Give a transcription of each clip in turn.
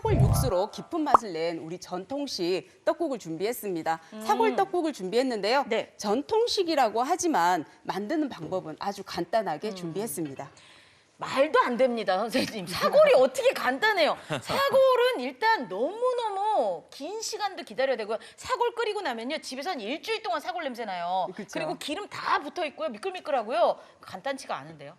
사골 육수로 깊은 맛을 낸 우리 전통식 떡국을 준비했습니다. 사골 떡국을 준비했는데요. 네. 전통식이라고 하지만 만드는 방법은 아주 간단하게 준비했습니다. 말도 안 됩니다, 선생님. 사골이 어떻게 간단해요. 사골은 일단 너무너무 긴 시간도 기다려야 되고요. 사골 끓이고 나면요. 집에서 한 일주일 동안 사골 냄새 나요. 그쵸. 그리고 기름 다 붙어 있고요. 미끌미끌하고요. 간단치가 않은데요.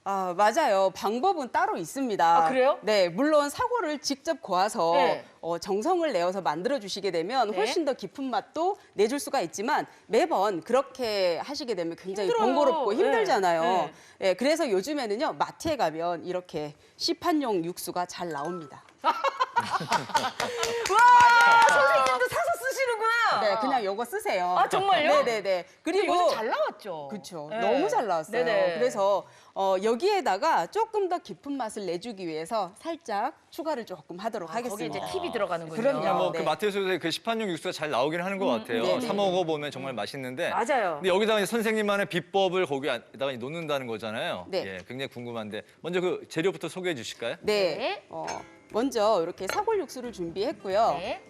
아, 맞아요. 방법은 따로 있습니다. 아, 그래요? 네, 물론 사골을 직접 고아서 네. 정성을 내어서 만들어 주시게 되면 네. 훨씬 더 깊은 맛도 내줄 수가 있지만 매번 그렇게 하시게 되면 굉장히 힘들어요. 번거롭고 힘들잖아요. 네. 네, 그래서 요즘에는요, 마트에 가면 이렇게 시판용 육수가 잘 나옵니다. 와, 선생님도 사서 쓰시는구나. 네, 그냥 요거 쓰세요. 아, 정말요? 네네네. 그리고 그리고 요즘 잘 나왔죠. 그렇죠. 네. 너무 잘 나왔어요. 네네. 그래서 여기에다가 조금 더 깊은 맛을 내주기 위해서 살짝 추가를 조금 하도록 거기에 하겠습니다. 이제 팁이 들어가는군요. 그럼요. 그냥 뭐 네. 그 마트에서도 그 시판용 육수가 잘 나오긴 하는 것 같아요. 네, 사 네. 먹어보면 정말 맛있는데. 맞아요. 근데 여기다가 이제 선생님만의 비법을 거기다가 놓는다는 거잖아요. 네. 예, 굉장히 궁금한데 먼저 그 재료부터 소개해 주실까요? 네. 네. 먼저 이렇게 사골 육수를 준비했고요. 네.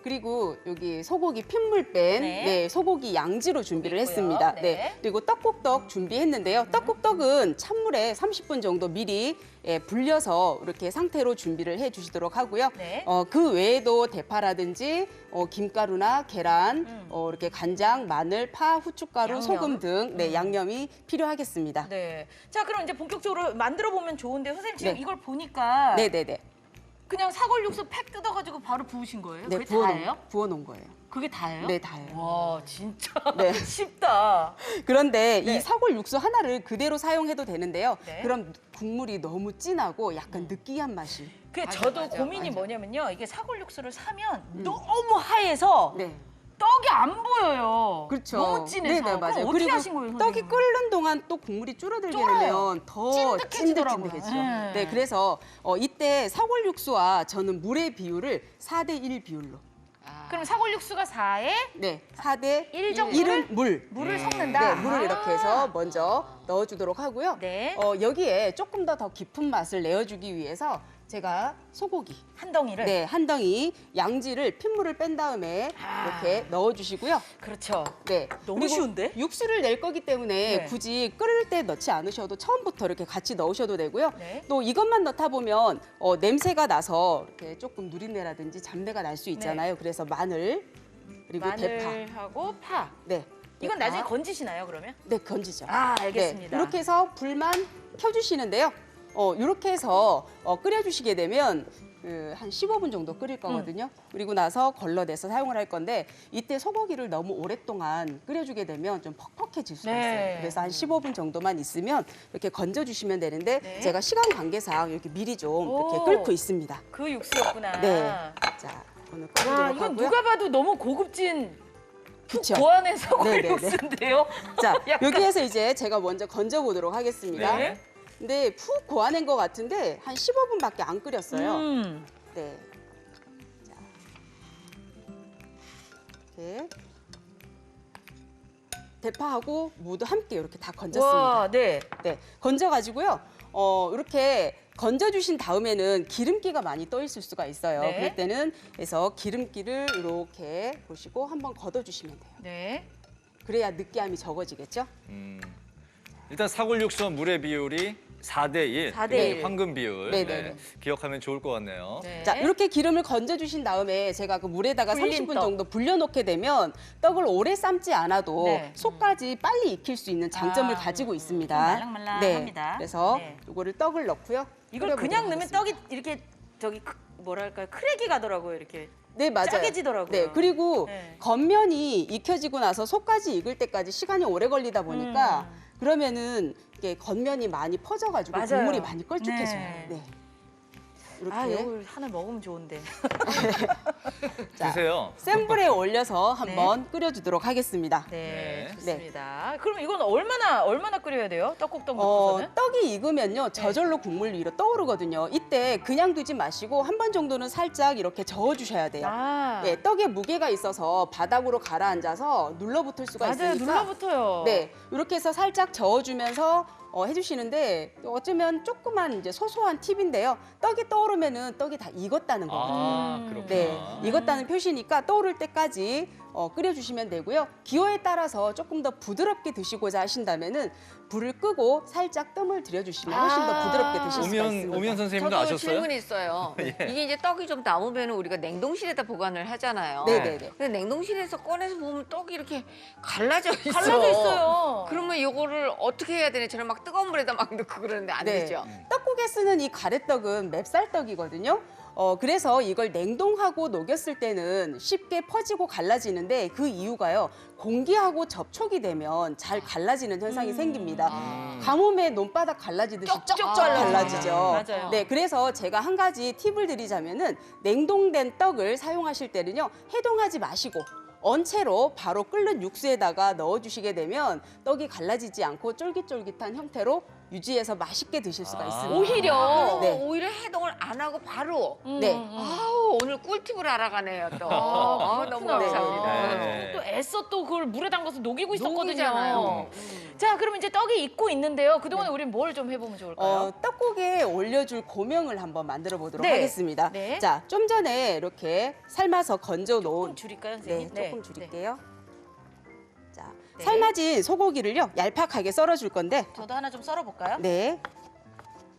그리고 여기 소고기 핏물 뺀 네. 소고기 양지로 준비를 있고요. 했습니다. 네. 그리고 떡국떡 준비했는데요. 떡국떡은 찬물에 30분 정도 미리 불려서 이렇게 상태로 준비를 해 주시도록 하고요. 네. 그 외에도 대파라든지 김가루나 계란, 이렇게 간장, 마늘, 파, 후춧가루, 양념. 소금 등 양념이 필요하겠습니다. 네. 자, 그럼 이제 본격적으로 만들어 보면 좋은데 선생님 지금 네. 이걸 보니까 네네네. 그냥 사골 육수 팩 뜯어가지고 바로 부으신 거예요? 네, 그게 다예요? 부어놓은 거예요. 그게 다예요? 네, 다예요. 와, 진짜 네. 쉽다. 그런데 네. 이 사골 육수 하나를 그대로 사용해도 되는데요. 네. 그럼 국물이 너무 진하고 약간 느끼한 맛이. 그 맞아, 저도 맞아, 고민이 맞아. 뭐냐면요. 이게 사골 육수를 사면 너무 하얘서 네. 떡이 안 보여요. 그렇죠. 너무 진해서. 네네, 맞아요. 그럼 어떻게 그리고 하신 거예요, 떡이 선생님은? 끓는 동안 또 국물이 줄어들게 쫄아요. 되면 더 찐득해지더라고요. 찐득찐득해지죠. 네. 네, 그래서 이때 사골 육수와 저는 물의 비율을 4대1 비율로. 그럼 사골 육수가 4에 네, 4대 1 정도를 1은 물. 물을 섞는다. 네, 물을 이렇게 해서 먼저 넣어주도록 하고요. 네. 여기에 조금 더 깊은 맛을 내어주기 위해서 제가 소고기 한 덩이를. 네, 한 덩이 양지를 핏물을 뺀 다음에 이렇게 넣어주시고요. 그렇죠. 네, 너무 그리고 쉬운데? 육수를 낼 거기 때문에 네. 굳이 끓을 때 넣지 않으셔도 처음부터 이렇게 같이 넣으셔도 되고요. 네. 또 이것만 넣다 보면 냄새가 나서 이렇게 조금 누린내라든지 잡내가 날 수 있잖아요. 그래서 마늘 그리고 대파. 마늘하고 파. 네. 이건 대파. 나중에 건지시나요, 그러면? 네, 건지죠. 아, 알겠습니다. 네, 이렇게 해서 불만 켜주시는데요. 이렇게 해서 끓여주시게 되면 한 15분 정도 끓일 거거든요. 그리고 나서 걸러내서 사용을 할 건데 이때 소고기를 너무 오랫동안 끓여주게 되면 좀 퍽퍽해질 수가 네. 있어요. 그래서 한 15분 정도만 있으면 이렇게 건져주시면 되는데 네. 제가 시간 관계상 이렇게 미리 좀 이렇게 오. 끓고 있습니다. 그 육수였구나. 네. 자, 오늘 와, 끓이도록 이건 하고요. 누가 봐도 너무 고급진 그쵸? 고안의 사골 네네네. 육수인데요. 자, 약간- 여기에서 이제 제가 먼저 건져보도록 하겠습니다. 네. 근데 푹 고아낸 것 같은데 한 15분밖에 안 끓였어요. 네. 자, 이렇게 대파하고 무도 함께 이렇게 다 건졌습니다. 와, 네. 네, 건져가지고요. 이렇게 건져주신 다음에는 기름기가 많이 떠 있을 수가 있어요. 네. 그럴 때는 그래서 기름기를 이렇게 보시고 한번 걷어주시면 돼요. 네. 그래야 느끼함이 적어지겠죠? 일단 사골 육수와 물의 비율이 4대1. 4대1. 황금 비율. 네네네. 기억하면 좋을 것 같네요. 네. 자, 이렇게 기름을 건져주신 다음에 제가 그 물에다가 불린 30분 떡. 정도 불려놓게 되면 떡을 오래 삶지 않아도 네. 속까지 빨리 익힐 수 있는 장점을 아, 가지고 있습니다. 말랑말랑합니다. 네, 그래서 네. 이거를 떡을 넣고요. 이걸 끓여보도록 그냥 넣으면 하겠습니다. 떡이 이렇게 뭐랄까요? 크랙이 가더라고요, 이렇게. 네, 맞아요. 짜게지더라고요. 네, 그리고 네. 겉면이 익혀지고 나서 속까지 익을 때까지 시간이 오래 걸리다 보니까 그러면은 이게 겉면이 많이 퍼져가지고 맞아요. 국물이 많이 걸쭉해져요. 네. 네. 이렇게 아, 이걸 하나 먹으면 좋은데. 자, 드세요. 센 불에 올려서 한번 끓여주도록 하겠습니다. 네, 네. 좋습니다. 그럼 이건 얼마나 끓여야 돼요? 떡국떡 넣고서는? 떡이 익으면요 저절로 국물 위로 떠오르거든요. 이때 그냥 두지 마시고 한 번 정도는 살짝 이렇게 저어주셔야 돼요. 아, 네, 떡에 무게가 있어서 바닥으로 가라앉아서 눌러붙을 수가 맞아요. 있으니까 눌러붙어요. 네, 이렇게 해서 살짝 저어주면서 해주시는데 어쩌면 조그만 이제 소소한 팁인데요. 떡이 떠오르면은 떡이 다 익었다는 거거든요. 아, 그렇구나. 네, 익었다는 표시니까 떠오를 때까지 끓여주시면 되고요. 기호에 따라서 조금 더 부드럽게 드시고자 하신다면은 불을 끄고 살짝 뜸을 들여주시면 훨씬 더 부드럽게 드실 수가 있습니다. 오미연 선생님도 저도 아셨어요? 질문이 있어요. 이게 이제 떡이 좀 남으면 우리가 냉동실에다 보관을 하잖아요. 네네네. 근데 냉동실에서 꺼내서 보면 떡이 이렇게 갈라져 있어. 갈라져 있어요. 그러면 이거를 어떻게 해야 되나? 저는 막 뜨거운 물에다 막 넣고 그러는데 안 네. 되죠. 떡국에 쓰는 이 가래떡은 맵쌀떡이거든요. 그래서 이걸 냉동하고 녹였을 때는 쉽게 퍼지고 갈라지는데 그 이유가요. 공기하고 접촉이 되면 잘 갈라지는 현상이 생깁니다. 가뭄에 논바닥 갈라지듯이 쩍쩍 갈라지죠. 맞아요. 네, 그래서 제가 한 가지 팁을 드리자면은 냉동된 떡을 사용하실 때는요. 해동하지 마시고 언채로 바로 끓는 육수에다가 넣어주시게 되면 떡이 갈라지지 않고 쫄깃쫄깃한 형태로 유지해서 맛있게 드실 수가 있습니다. 오히려. 네. 오히려 해동을 안 하고 바로. 네. 아우 오늘 꿀팁을 알아가네요 또. 너무 그렇구나. 감사합니다. 네. 또 애써 또 그걸 물에 담가서 녹이고 있었거든요. 녹이잖아요. 자, 그럼 이제 떡이 익고 있는데요. 그동안에 우린 뭘 좀 해보면 좋을까요? 떡국에 올려줄 고명을 한번 만들어 보도록 네. 하겠습니다. 네. 자, 좀 전에 이렇게 삶아서 건져 놓은 조금 줄일까요, 네, 선생님? 조금 줄일게요. 자, 네. 삶아진 소고기를요 얄팍하게 썰어줄 건데, 저도 하나 좀 썰어볼까요? 네,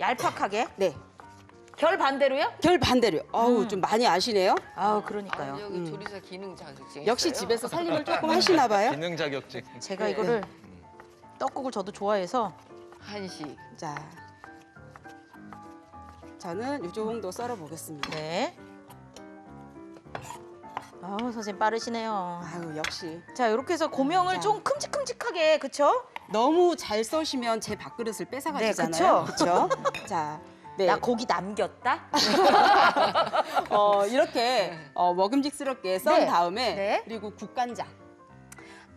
얄팍하게. 네, 결 반대로요? 결 반대로. 아우 좀 많이 아시네요. 아우, 그러니까요. 아, 여기 조리사 기능 자격증 역시 있어요? 집에서 살림을 조금 하시나 봐요. 기능 자격증. 제가 네. 이거를 떡국을 저도 좋아해서 한식. 자, 저는 이 정도 썰어 보겠습니다. 네. 아우, 선생님 빠르시네요. 아유 역시 자, 이렇게 해서 고명을 자. 좀 큼직큼직하게, 그쵸? 너무 잘 써시면 제 밥그릇을 뺏어가시잖아요. 네, 그렇죠? 자, 네. 나 고기 남겼다? 이렇게 먹음직스럽게 썬 네. 다음에 네. 그리고 국간장.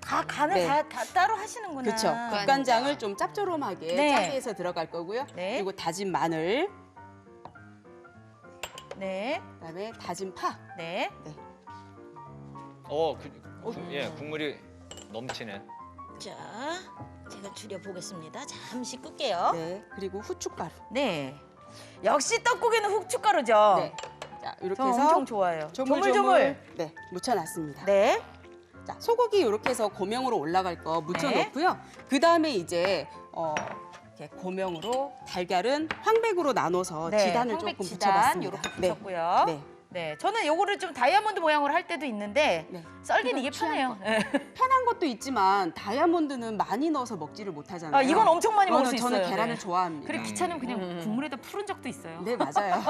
다 간을 네. 다 따로 하시는구나. 그렇죠. 국간장을 좀 짭조름하게 네. 짜게 해서 들어갈 거고요. 네. 그리고 다진 마늘, 네, 그다음에 다진 파. 네. 국물이 넘치네. 자, 제가 줄여보겠습니다. 잠시 끌게요. 네. 그리고 후춧가루. 네. 역시 떡국에는 후춧가루죠. 네. 자, 이렇게 저 해서 엄청 좋아해요. 조물조물 네, 묻혀놨습니다. 네. 자, 소고기 이렇게 해서 고명으로 올라갈 거 묻혀놓고요. 네. 그 다음에 이제 이렇게 고명으로 달걀은 황백으로 나눠서 네. 지단을 황백 조금 지단 붙여봤습니다. 이렇게 네. 붙였고요. 네. 네, 저는 요거를 좀 다이아몬드 모양으로 할 때도 있는데 네. 썰긴 이게 취향 편해요. 편한 것도 있지만 다이아몬드는 많이 넣어서 먹지를 못하잖아요. 아, 이건 엄청 많이 먹을 수 있어요. 저는 계란을 네. 좋아합니다. 그리고 귀찮으면 그냥 국물에다 풀은 적도 있어요. 네, 맞아요.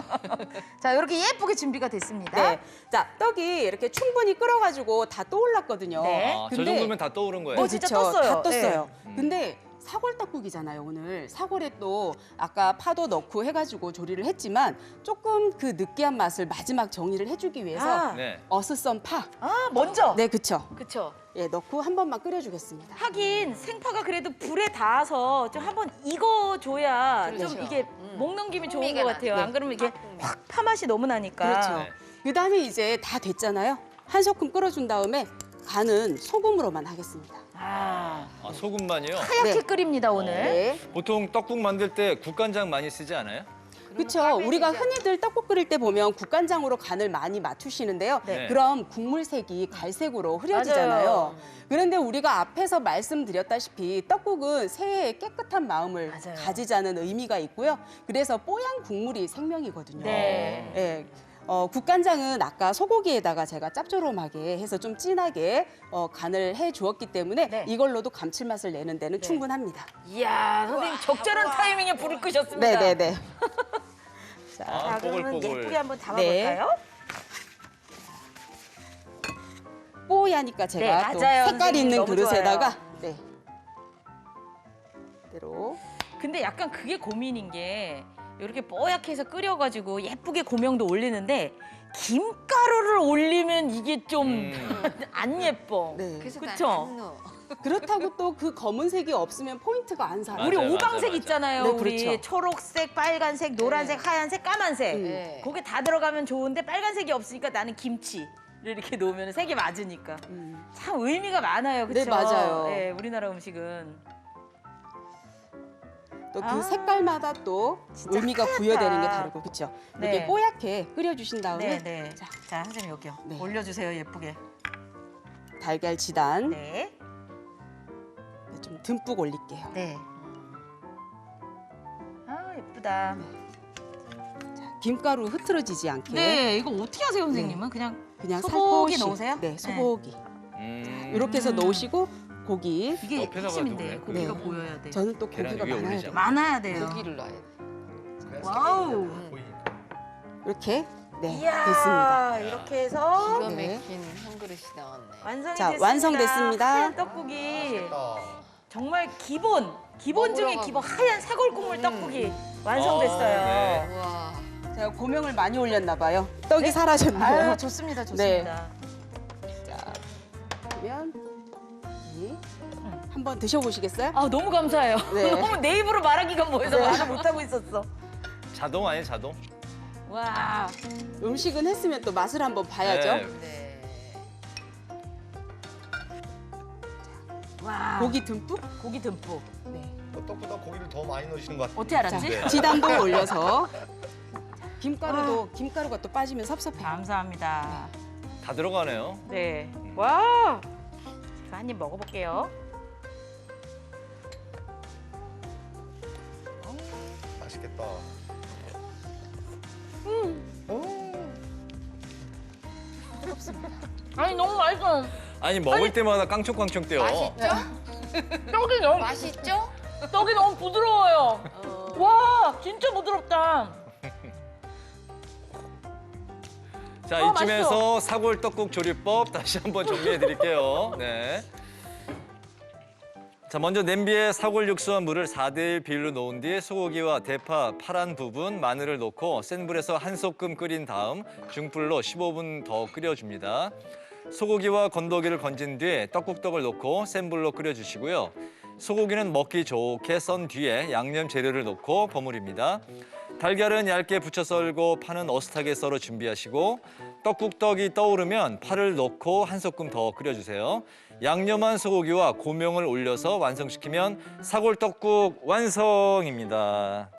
자, 이렇게 예쁘게 준비가 됐습니다. 네. 자, 떡이 이렇게 충분히 끓어가지고 다 떠올랐거든요. 네. 아, 저 근데- 정도면 다 떠오른 거예요. 진짜 그쵸? 떴어요. 다 떴어요. 네. 근데 사골떡국이잖아요, 오늘. 사골에 또 아까 파도 넣고 해가지고 조리를 했지만 조금 그 느끼한 맛을 마지막 정리를 해주기 위해서 아, 네. 어슷썬 파. 먼저. 네, 그쵸. 그쵸. 예, 넣고 한 번만 끓여주겠습니다. 하긴 생파가 그래도 불에 닿아서 좀 한번 익어줘야 그렇죠. 좀 이게 목 넘김이 좋은 풍미가 것 같아요. 나- 안 그러면 이게 확 파맛이 너무 나니까. 그렇죠. 네. 그 다음에 이제 다 됐잖아요. 한 소끔 끓여준 다음에 간은 소금으로만 하겠습니다. 아, 아, 소금만이요? 하얗게 네. 끓입니다 오늘. 네. 보통 떡국 만들 때 국간장 많이 쓰지 않아요? 그렇죠. 우리가 흔히들 떡국 끓일 때 보면 국간장으로 간을 많이 맞추시는데요. 네. 그럼 국물색이 갈색으로 흐려지잖아요. 맞아요. 그런데 우리가 앞에서 말씀드렸다시피 떡국은 새해의 깨끗한 마음을 맞아요. 가지자는 의미가 있고요. 그래서 뽀얀 국물이 생명이거든요. 네. 예. 국간장은 아까 소고기에다가 제가 짭조름하게 해서 좀 진하게 간을 해 주었기 때문에 네. 이걸로도 감칠맛을 내는 데는 충분합니다. 이야, 선생님 적절한 타이밍에 불을 끄셨습니다. 네네네. 자, 아, 자, 그러면 뽀글뽀글. 예쁘게 한번 담아볼까요? 뽀야니까 제가 네, 또 맞아요. 색깔 선생님, 있는 너무 그릇에다가 좋아요. 네. 대로 근데 약간 그게 고민인 게 이렇게 뽀얗게 해서 끓여가지고 예쁘게 고명도 올리는데 김가루를 올리면 이게 좀 안 예뻐. 네. 그래서 그쵸? 난안 넣어. 그렇다고 또 그 검은색이 없으면 포인트가 안 살아요. 우리 맞아요, 오방색 맞아요. 있잖아요. 네, 우리 그렇죠. 초록색, 빨간색, 노란색, 하얀색, 까만색. 네. 그게 다 들어가면 좋은데 빨간색이 없으니까 나는 김치를 이렇게 놓으면 색이 맞으니까. 참 의미가 많아요. 그렇죠? 네, 맞아요. 네, 우리나라 음식은. 또 그 아. 색깔마다 또 의미가 하얗다. 부여되는 게 다르고 그렇죠. 네. 이렇게 뽀얗게 끓여주신 다음에 네. 자, 자, 선생님 여기요. 네. 올려주세요, 예쁘게. 달걀 지단 네. 좀 듬뿍 올릴게요. 네. 아, 예쁘다. 김가루 흐트러지지 않게 네, 이거 어떻게 하세요, 선생님은? 그냥 그냥 소고기 살포시 넣으세요? 네, 소고기 이렇게 해서 음. 넣으시고 고기 이게 옆에다가 핵심인데 누구네? 고기가 네. 보여야 돼. 저는 또 계란 고기가 위에 많아야 올리자. 돼요. 많아야 돼요. 고기를 넣어야 돼. 와우. 이렇게 네 이야, 됐습니다. 이렇게 해서 기가 네. 막힌 한 그릇이 나왔네. 완성이 자, 됐습니다. 완성됐습니다. 하얀 떡국이 정말 기본 중에 먹으러 기본 가고. 하얀 사골 국물 떡국이 완성됐어요. 네. 와. 제가 고명을 많이 올렸나 봐요. 떡이 사라졌나요? 아유, 좋습니다, 좋습니다. 자, 그러면 한번 드셔보시겠어요? 아, 너무 감사해요. 네. 너무 내 입으로 말하기가 뭐해서 네. 말을 못하고 있었어. 자동 아니에요, 자동? 와, 음식은 했으면 또 맛을 한번 봐야죠. 네. 네. 와. 고기 듬뿍. 고기 듬뿍. 네. 떡보다 고기를 더 많이 넣으시는 것 같아요. 어떻게 알았지? 네. 지단도 올려서 김가루가 또 빠지면 섭섭해요. 감사합니다. 다 들어가네요. 네. 와. 저 한 입 먹어볼게요. 맛있겠다. 아니, 너무 맛있어. 아니 먹을 때마다 깡총깡총 뛰어. 떡이 너무, 맛있죠? 떡이 너무 부드러워요. 와, 진짜 부드럽다. 자, 이쯤에서 사골 떡국 조리법 다시 한번 정리해 드릴게요. 네. 자, 먼저 냄비에 사골 육수와 물을 4대1 비율로 놓은 뒤 소고기와 대파, 파란 부분, 마늘을 넣고 센 불에서 한 소끔 끓인 다음 중불로 15분 더 끓여줍니다. 소고기와 건더기를 건진 뒤에 떡국떡을 넣고 센 불로 끓여주시고요. 소고기는 먹기 좋게 썬 뒤에 양념 재료를 넣고 버무립니다. 달걀은 얇게 부쳐 썰고 파는 어슷하게 썰어 준비하시고 떡국떡이 떠오르면 파를 넣고 한 소끔 더 끓여주세요. 양념한 소고기와 고명을 올려서 완성시키면 사골떡국 완성입니다.